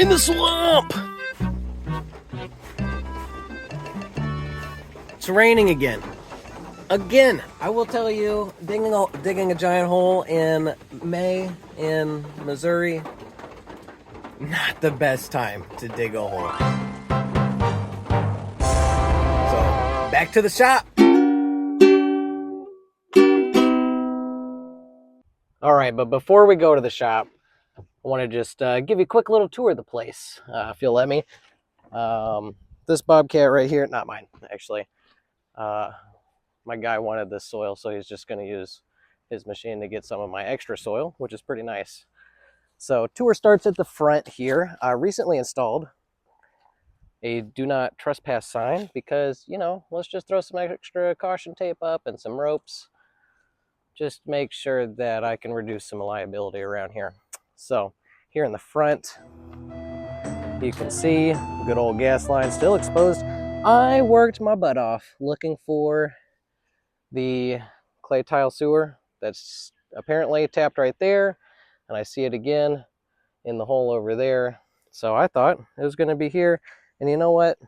in the swamp! It's raining again. Again, I will tell you, digging a giant hole in May in Missouri, not the best time to dig a hole. So, back to the shop. All right, but before we go to the shop, I want to just give you a quick little tour of the place, if you'll let me. This Bobcat right here, not mine, actually. My guy wanted this soil, so he's just going to use his machine to get some of my extra soil, which is pretty nice. So tour starts at the front here. Recently installed a do not trespass sign because, you know, let's just throw some extra caution tape up and some ropes. Just make sure that I can reduce some liability around here. So here in the front, you can see good old gas line still exposed. I worked my butt off looking for the clay tile sewer that's apparently tapped right there, and I see it again in the hole over there. So I thought it was going to be here, and you know what?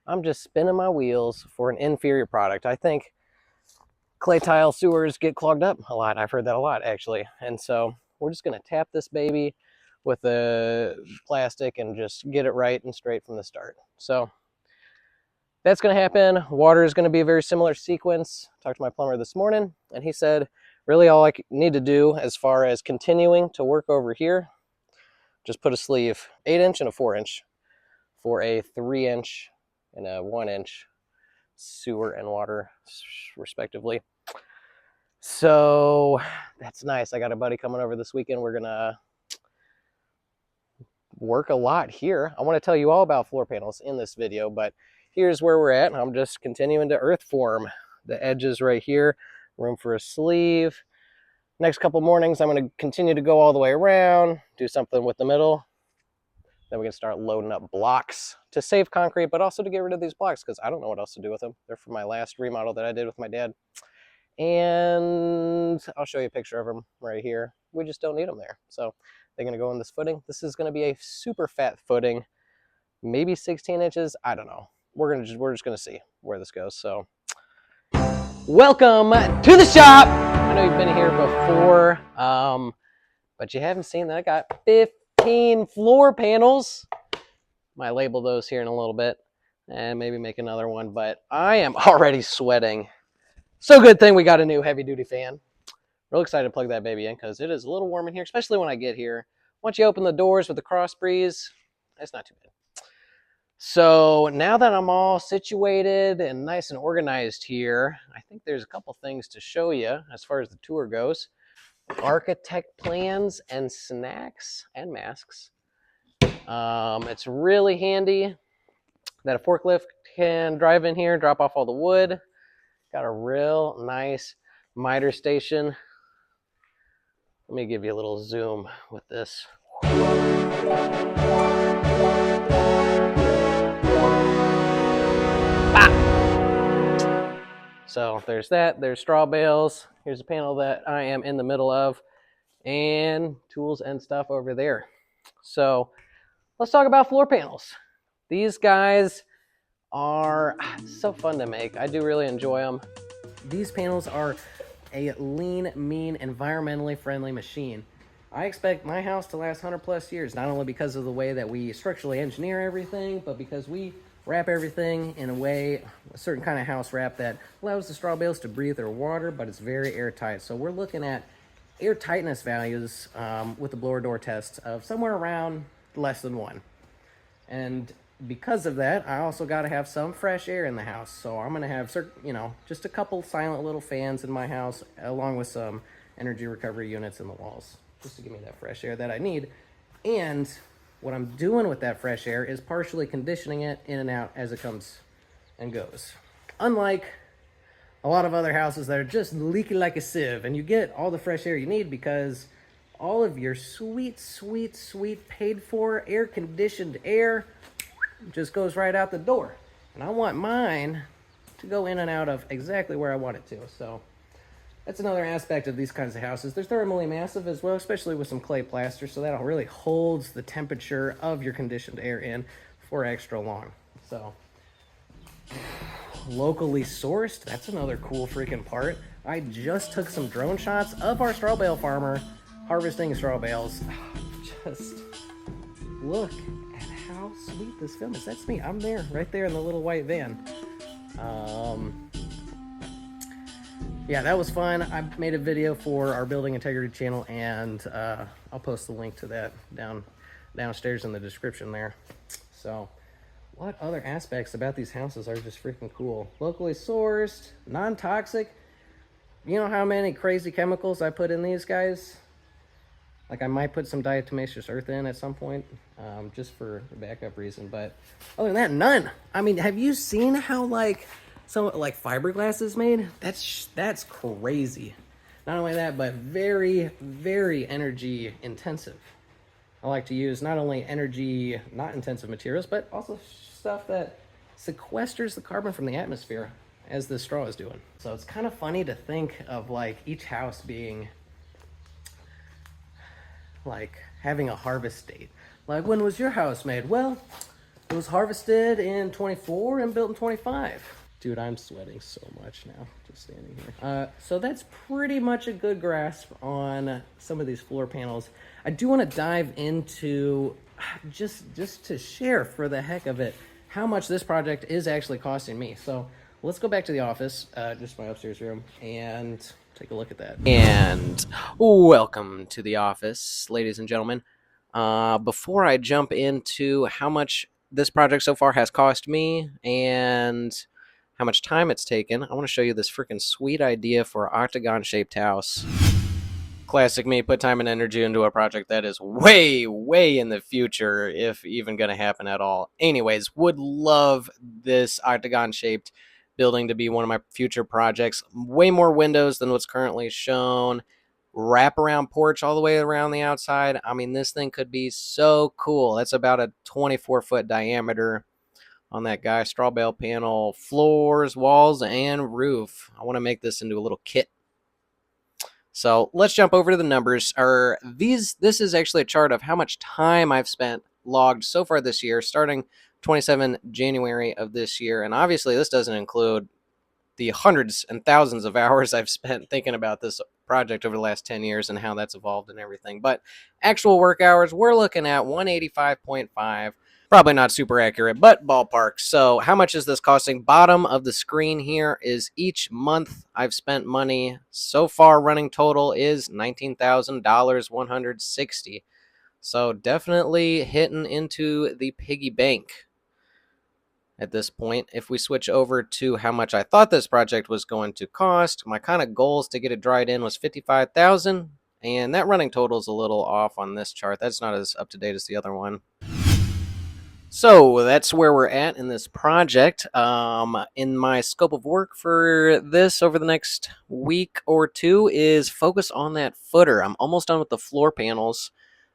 I'm just spinning my wheels for an inferior product. I think clay tile sewers get clogged up a lot. I've heard that a lot, actually. And so we're just going to tap this baby with the plastic and just get it right and straight from the start. So that's going to happen. Water is going to be a very similar sequence. I talked to my plumber this morning, and he said, really all I need to do as far as continuing to work over here, just put a sleeve, 8-inch and a 4-inch, for a 3-inch and a 1-inch sewer and water, respectively. So that's nice. I got a buddy coming over this weekend. We're going to work a lot here. I want to tell you all about floor panels in this video, but here's where we're at. I'm just continuing to earth form the edges right here, room for a sleeve. Next couple mornings, I'm going to continue to go all the way around, do something with the middle. Then we can start loading up blocks to save concrete, but also to get rid of these blocks because I don't know what else to do with them. They're from my last remodel that I did with my dad. And I'll show you a picture of them right here. We just don't need them there. So they're going to go on this footing. This is going to be a super fat footing, maybe 16 inches. I don't know. We're just going to see where this goes. So welcome to the shop. I know you've been here before, but you haven't seen that I got 15 floor panels. Might label those here in a little bit and maybe make another one, but I am already sweating. So good thing we got a new heavy duty fan. Real excited to plug that baby in because it is a little warm in here, especially when I get here. Once you open the doors with the cross breeze, it's not too bad. So now that I'm all situated and nice and organized here, I think there's a couple things to show you as far as the tour goes. Architect plans and snacks and masks. It's really handy that a forklift can drive in here, drop off all the wood. Got a real nice miter station. Let me give you a little zoom with this. So there's that. There's straw bales. Here's a panel that I am in the middle of, and tools and stuff over there. So let's talk about floor panels. These guys are so fun to make. I do really enjoy them. These panels are a lean, mean, environmentally friendly machine. I expect my house to last 100 plus years, not only because of the way that we structurally engineer everything, but because we wrap everything in a way, a certain kind of house wrap that allows the straw bales to breathe their water, but it's very airtight. So we're looking at air tightness values with the blower door test of somewhere around less than 1. And because of that, I also got to have some fresh air in the house. So I'm going to have, just a couple silent little fans in my house, along with some energy recovery units in the walls, just to give me that fresh air that I need. And what I'm doing with that fresh air is partially conditioning it in and out as it comes and goes. Unlike a lot of other houses that are just leaking like a sieve, and you get all the fresh air you need because all of your sweet, sweet, sweet paid for air conditioned air just goes right out the door. And I want mine to go in and out of exactly where I want it to. So That's another aspect of these kinds of houses. They're thermally massive as well, especially with some clay plaster, so that really holds the temperature of your conditioned air in for extra long. So, locally sourced, that's another cool freaking part. I just took some drone shots of our straw bale farmer harvesting straw bales. Just look at how sweet this film is. That's me. I'm there, right there in the little white van. Yeah, that was fun. I made a video for our building integrity channel, and I'll post the link to that downstairs in the description there. So, what other aspects about these houses are just freaking cool? Locally sourced, non-toxic. You know how many crazy chemicals I put in these guys? Like, I might put some diatomaceous earth in at some point, just for a backup reason. But other than that, none. I mean, have you seen how some fiberglass is made? That's crazy. Not only that, but very, very energy intensive. I like to use not only energy not intensive materials, but also stuff that sequesters the carbon from the atmosphere, as this straw is doing. So it's kind of funny to think of each house being having a harvest date. Like, when was your house made? Well, it was harvested in 24 and built in 25. Dude, I'm sweating so much now just standing here. So that's pretty much a good grasp on some of these floor panels. I do want to dive into, just to share for the heck of it, how much this project is actually costing me. So let's go back to the office, just my upstairs room, and take a look at that. And welcome to the office, ladies and gentlemen. Before I jump into how much this project so far has cost me and how much time it's taken, I want to show you this freaking sweet idea for an octagon-shaped house. Classic me, put time and energy into a project that is way, way in the future, if even going to happen at all. Anyways, would love this octagon-shaped building to be one of my future projects. Way more windows than what's currently shown. Wraparound porch all the way around the outside. I mean, this thing could be so cool. That's about a 24-foot diameter on that guy. Straw bale panel, floors, walls, and roof. I want to make this into a little kit. So let's jump over to the numbers. This is actually a chart of how much time I've spent logged so far this year, starting 27 January of this year. And obviously this doesn't include the hundreds and thousands of hours I've spent thinking about this project over the last 10 years and how that's evolved and everything. But actual work hours, we're looking at 185.5. Probably not super accurate, but ballpark. So how much is this costing? Bottom of the screen here is each month I've spent money. So far, running total is $19,160. So definitely hitting into the piggy bank at this point. If we switch over to how much I thought this project was going to cost, my kind of goals to get it dried in was $55,000, and that running total is a little off on this chart. That's not as up to date as the other one. So that's where we're at in this project. In my scope of work for this over the next week or two is focus on that footer. I'm almost done with the floor panels,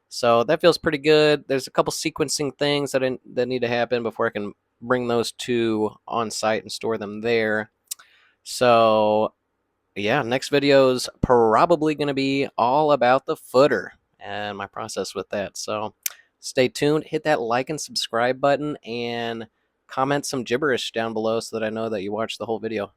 so that feels pretty good. There's a couple sequencing things that need to happen before I can bring those two on site and store them there. So yeah, next video is probably going to be all about the footer and my process with that. So stay tuned, hit that like and subscribe button, and comment some gibberish down below so that I know that you watched the whole video.